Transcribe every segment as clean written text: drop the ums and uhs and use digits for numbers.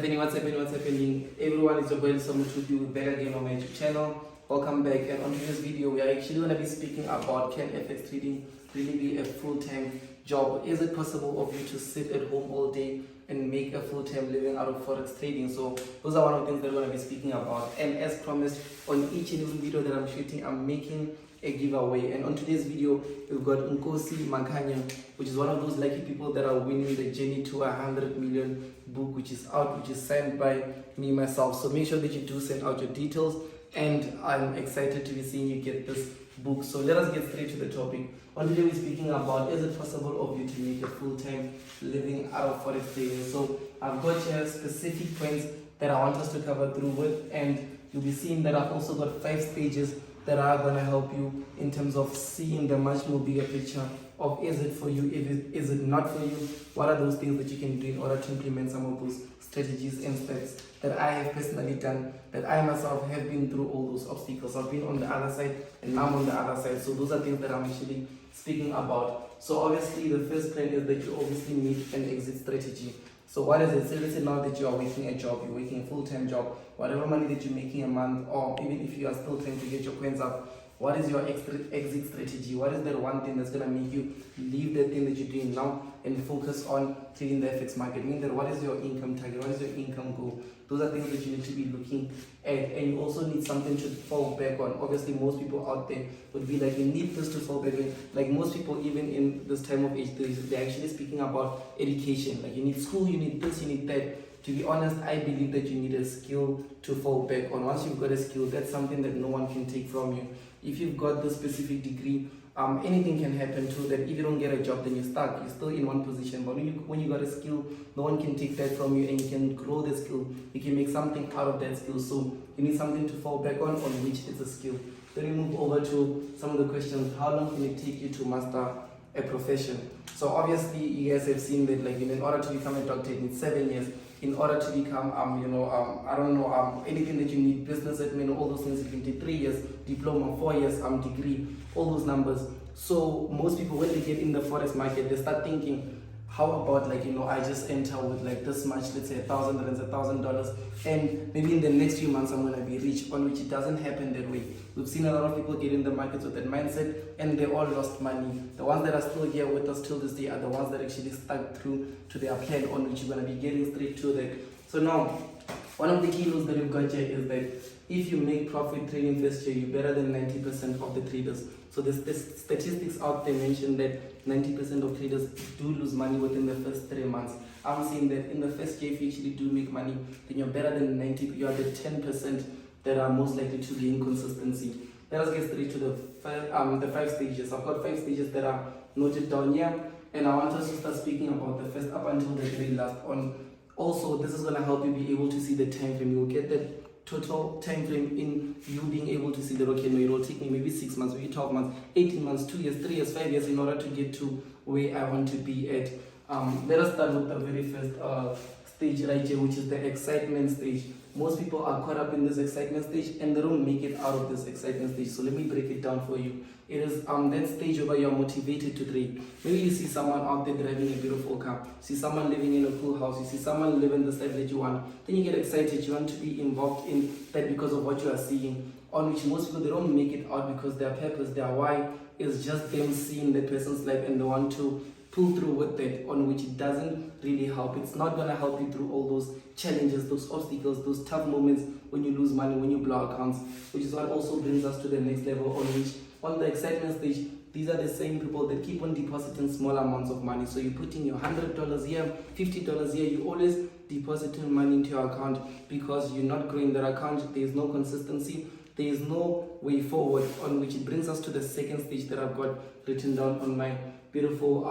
What's happening? Everyone, it's your boy Samuel with you back again on my YouTube channel. Welcome back, and on today's video we are actually going to be speaking about, can FX trading really be a full-time job? Is it possible of you to sit at home all day and make a full-time living out of Forex trading? So those are one of the things that we're going to be speaking about, and as promised, on each and every video that I'm shooting, I'm making a giveaway. And on today's video we've got Nkosi Makanya, which is one of those lucky people that are winning the Journey to 100 Million book, which is out, which is signed by me myself. So make sure that you do send out your details, and I'm excited to be seeing you get this book. So let us get straight to the topic. On today we're speaking about, is it possible of you to make a full-time living out of Forex trading? So I've got here specific points that I want us to cover through with, and you'll be seeing that I've also got 5 stages that are going to help you in terms of seeing the much more bigger picture of, is it for you, is it not for you, what are those things that you can do in order to implement some of those strategies and steps that I have personally done, that I myself have been through all those obstacles. I've been on the other side and now I'm on the other side. So those are things that I'm actually speaking about. So obviously the first plan is that you obviously need an exit strategy. So what is it? So let's say now that you are working a job, you're working a full-time job, whatever money that you're making a month, or even if you are still trying to get your coins up, what is your exit strategy? What is that one thing that's going to make you leave the thing that you're doing now and focus on trading the FX market? Meaning that, what is your income target? What is your income goal? Those are things that you need to be looking at, and you also need something to fall back on. Obviously, most people out there would be like, you need this to fall back on. Like most people, even in this time of age, they're actually speaking about education. Like you need school, you need this, you need that. To be honest, I believe that you need a skill to fall back on. Once you've got a skill, that's something that no one can take from you. If you've got this specific degree, anything can happen too. That if you don't get a job, then you're stuck. You're still in one position. But when you got a skill, no one can take that from you, and you can grow the skill. You can make something out of that skill. So you need something to fall back on which is a skill. Then we move over to some of the questions. How long can it take you to master a profession? So obviously you guys have seen that, like, in order to become a doctor, it needs 7 years. In order to become anything that you need, business admin, all those things, it can take 3 years, diploma 4 years, degree, all those numbers. So most people, when they get in the Forex market, they start thinking, how about, like, I just enter with like this much, let's say $1,000, and maybe in the next few months I'm going to be rich, on which it doesn't happen that way. We've seen a lot of people get in the markets with that mindset, and they all lost money. The ones that are still here with us till this day are the ones that actually stuck through to their plan, on which you're going to be getting straight to that. So now, one of the key rules that we've got here is that if you make profit trading first year, you're better than 90% of the traders. So the statistics out there mention that 90% of traders do lose money within the first 3 months. I'm saying that in the first year, if you actually do make money, then you're better than 90. You are the 10% that are most likely to gain consistency. Let us get straight to the 5 stages. I've got 5 stages that are noted down here, and I want us to start speaking about the first up until the very last on. Also, this is going to help you be able to see the time frame. You'll get that total time frame in you being able to see that, okay, no, it will take me maybe 6 months, maybe 12 months, 18 months, 2 years, 3 years, 5 years in order to get to where I want to be at. Let us start with the very first stage right here, which is the excitement stage. Most people are caught up in this excitement stage and they don't make it out of this excitement stage. So let me break it down for you. It is that stage where you're motivated to trade. Maybe you see someone out there driving a beautiful car, see someone living in a cool house, you see someone living the life that you want. Then you get excited, you want to be involved in that because of what you are seeing, on which most people, they don't make it out because their purpose, their why is just them seeing that person's life and they want to pull through with that, on which it doesn't really help. It's not going to help you through all those challenges, those obstacles, those tough moments when you lose money, when you blow accounts, which is what also brings us to the next level, on which, on the excitement stage, these are the same people that keep on depositing small amounts of money. So you're putting your $100 here, $50 here, you always depositing money into your account because you're not growing that account. There is no consistency, there is no way forward, on which it brings us to the second stage that I've got written down on my beautiful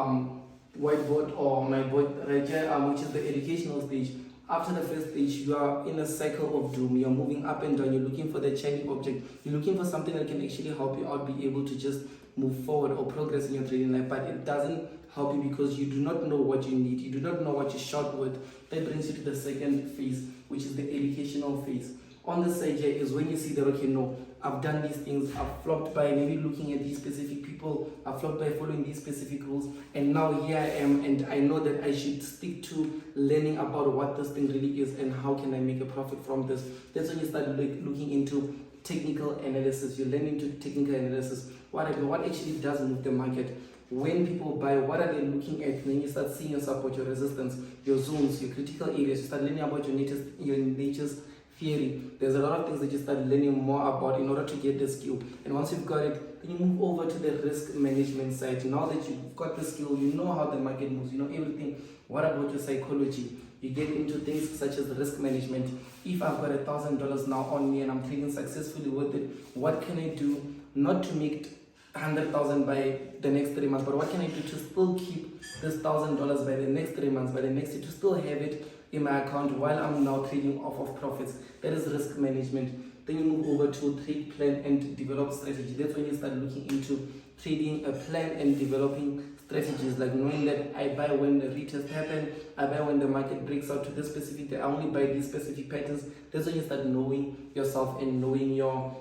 whiteboard, or my board right here, which is the educational stage. After the first stage, you are in a cycle of doom. You're moving up and down. You're looking for the shiny object. You're looking for something that can actually help you out, be able to just move forward or progress in your trading life. But it doesn't help you because you do not know what you need. You do not know what you're short with. That brings you to the second phase, which is the educational phase. On the side here is when you see that, okay, no, I've done these things, I've flopped by maybe looking at these specific people, I've flopped by following these specific rules, and now here I am, and I know that I should stick to learning about what this thing really is and how can I make a profit from this. That's when you start looking into technical analysis. You learn into technical analysis. What actually does move the market? When people buy, what are they looking at? Then you start seeing your support, your resistance, your zones, your critical areas. You start learning about your nature's theory. There's a lot of things that you start learning more about in order to get the skill. And once you've got it, then you move over to the risk management side. Now that you've got the skill, you know how the market moves, you know everything. What about your psychology? You get into things such as risk management. If I've got $1,000 now on me and I'm trading successfully with it, what can I do not to make 100,000 by the next 3 months, but what can I do to still keep this $1,000 by the next 3 months, by the next year, to still have it in my account while I'm now trading off of profits? That is risk management. Then you move over to trade plan and develop strategy. That's when you start looking into trading a plan and developing strategies, like knowing that I buy when the retest happen, I buy when the market breaks out to this specific day, I only buy these specific patterns. That's when you start knowing yourself and knowing your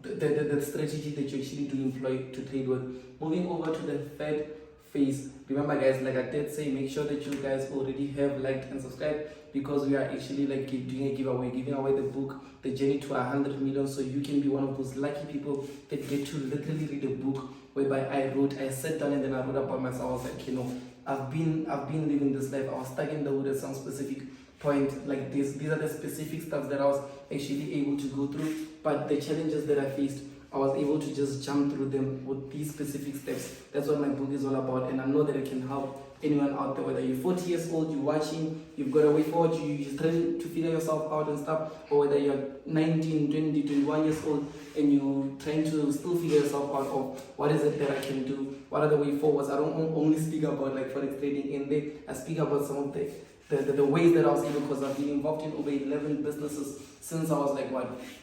the strategy that you actually do employ to trade with. Moving over to the third phase. Remember guys, like I did say, make sure that you guys already have liked and subscribed, because we are actually like doing a giveaway, giving away the book, The Journey to 100 Million, so you can be one of those lucky people that get to literally read a book whereby I sat down and then I wrote about myself. I was like, you know, I've been living this life. I was stuck in the wood at some specific point like this. These are the specific stuff that I was actually able to go through, but the challenges that I faced, I was able to just jump through them with these specific steps. That's what my book is all about, and I know that it can help anyone out there, whether you're 40 years old, you're watching, you've got a way forward, you're trying to figure yourself out and stuff, or whether you're 19, 20, 21 years old and you're trying to still figure yourself out of what is it that I can do, what are the way forwards. I don't only speak about like Forex trading in there, I speak about some of the ways that I was able, because I've been involved in over 11 businesses since I was like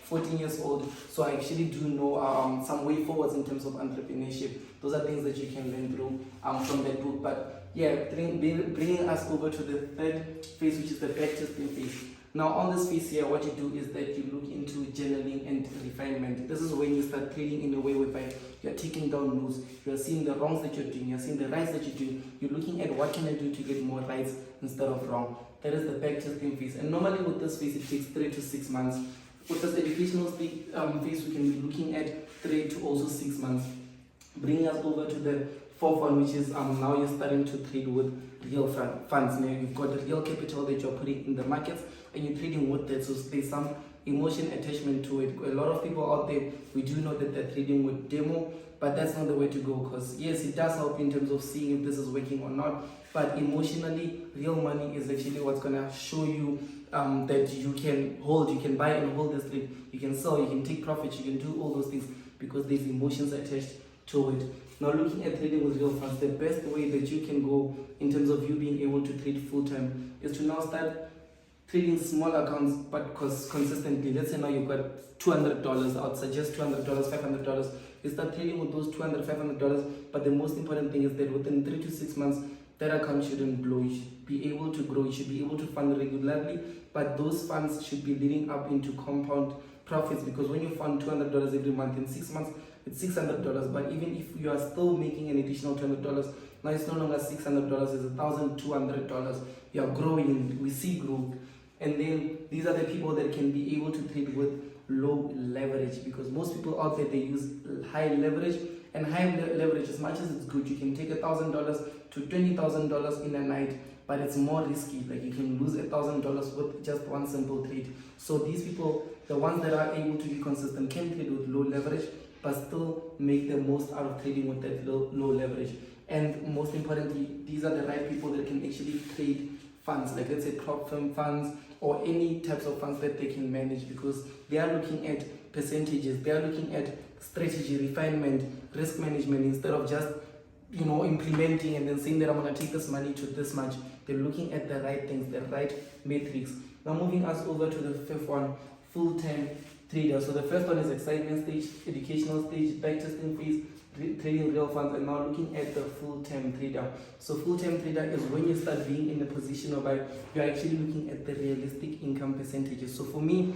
14 years old. So I actually do know some way forwards in terms of entrepreneurship. Those are things that you can learn through from that book. But yeah, bringing us over to the third phase, which is the backtesting phase. Now on this phase here, what you do is that you look into journaling and refinement. This is when you start trading in a way whereby you're taking down notes, you're seeing the wrongs that you're doing, you're seeing the rights that you're doing, you're looking at what can I do to get more rights instead of wrong. That is the backtesting phase. And normally with this phase, it takes 3 to 6 months. With this educational phase, we can be looking at 3 to also 6 months. Bringing us over to the fourth one, which is now you're starting to trade with real funds. Now you've got the real capital that you're putting in the markets and you're trading with that, so there's some emotion attachment to it. A lot of people out there, we do know that they're trading with demo, but that's not the way to go, because yes, it does help in terms of seeing if this is working or not, but emotionally, real money is actually what's going to show you that you can buy and hold this trade, you can sell, you can take profits, you can do all those things, because there's emotions attached to it. Now looking at trading with real funds, the best way that you can go in terms of you being able to trade full-time is to now start trading small accounts but consistently. Let's say now you've got $200, I would suggest $200, $500. You start trading with those $200, $500, but the most important thing is that within 3 to 6 months, that account shouldn't blow. You should be able to grow, you should be able to fund regularly, but those funds should be leading up into compound profits, because when you fund $200 every month, in 6 months, it's $600, but even if you are still making an additional $200, now it's no longer $600, it's $1,200. You are growing, we see growth. And then these are the people that can be able to trade with low leverage, because most people out there, they use high leverage, and high leverage, as much as it's good, you can take $1,000 to $20,000 in a night, but it's more risky. Like you can lose $1,000 with just one simple trade. So these people, the ones that are able to be consistent, can trade with low leverage but still make the most out of trading with that low leverage. And most importantly, these are the right people that can actually trade funds, like let's say prop firm funds or any types of funds that they can manage, because they are looking at percentages, they are looking at strategy, refinement, risk management, instead of just implementing and then saying that I'm going to take this money to this much. They're looking at the right things, the right metrics. Now moving us over to the fifth one, full-time trader. So the first one is excitement stage, educational stage, backtesting phase, trading real funds, and now looking at the full-time trader. So full-time trader is when you start being in a position whereby you're actually looking at the realistic income percentages. So for me,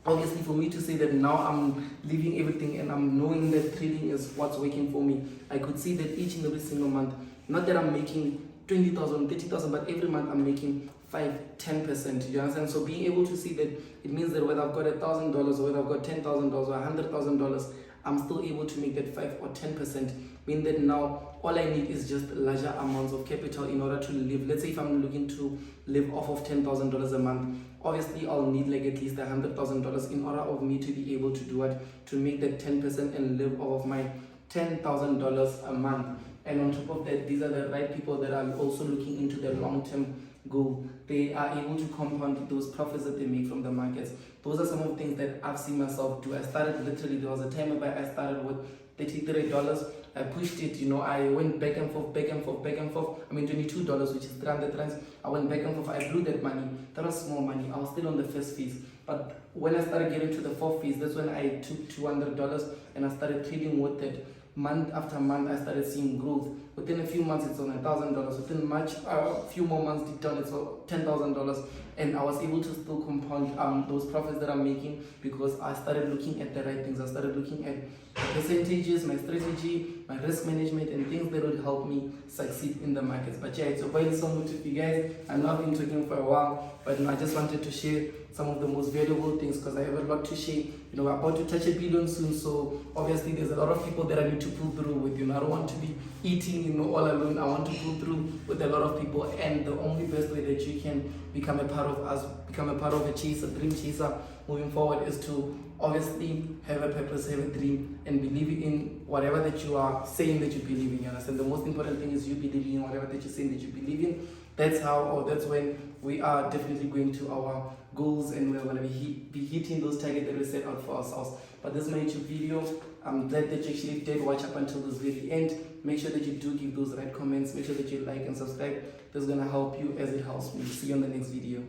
obviously for me to say that now I'm leaving everything and I'm knowing that trading is what's working for me, I could see that each and every single month, not that I'm making 20,000, 30,000, but every month I'm making 5-10%. You understand? So being able to see that, it means that whether I've got $1,000 or whether I've got $10,000 or $100,000, I'm still able to make that 5 or 10%. Mean that now all I need is just larger amounts of capital in order to live. Let's say if I'm looking to live off of $10,000 a month, obviously I'll need like at least $100,000 in order of me to be able to do what, to make that 10% and live off of my $10,000 a month. And on top of that, these are the right people that are also looking into the long-term goal. They are able to compound those profits that they make from the markets. Those are some of the things that I've seen myself do. I started literally, there was a time where I started with $33. I pushed it, I went back and forth, back and forth, back and forth. I mean, $22, which is 300 rands. I went back and forth. I blew that money. That was small money. I was still on the first phase. But when I started getting to the fourth phase, that's when I took $200 and I started trading with it. Month after month, I started seeing growth. Within a few months, it's on $1,000. Within a few more months, deep down, it's on $10,000. And I was able to still compound those profits that I'm making because I started looking at the right things. I started looking at the percentages, my strategy, my risk management, and things that would help me succeed in the markets. But yeah, it's a quite so good with you guys. I know I've been talking for a while, but I just wanted to share some of the most valuable things because I have a lot to share. We're about to touch 1 billion soon, so obviously there's a lot of people that I need to pull through with. I don't want to be eating, all alone. I want to pull through with a lot of people, and the only best way that you can become a part of us, become a part of a chaser, dream chaser moving forward, is to obviously have a purpose, have a dream, and believe in whatever that you are saying that you believe in. You understand? The most important thing is you believing in whatever that you're saying that you believe in. That's how, or that's when we are definitely going to our goals, and we're going to be hitting those targets that we set out for ourselves. But this is my YouTube video. I'm glad that you actually did watch up until this very end. Make sure that you do give those right comments. Make sure that you like and subscribe. This is going to help you as it helps me. See you on the next video.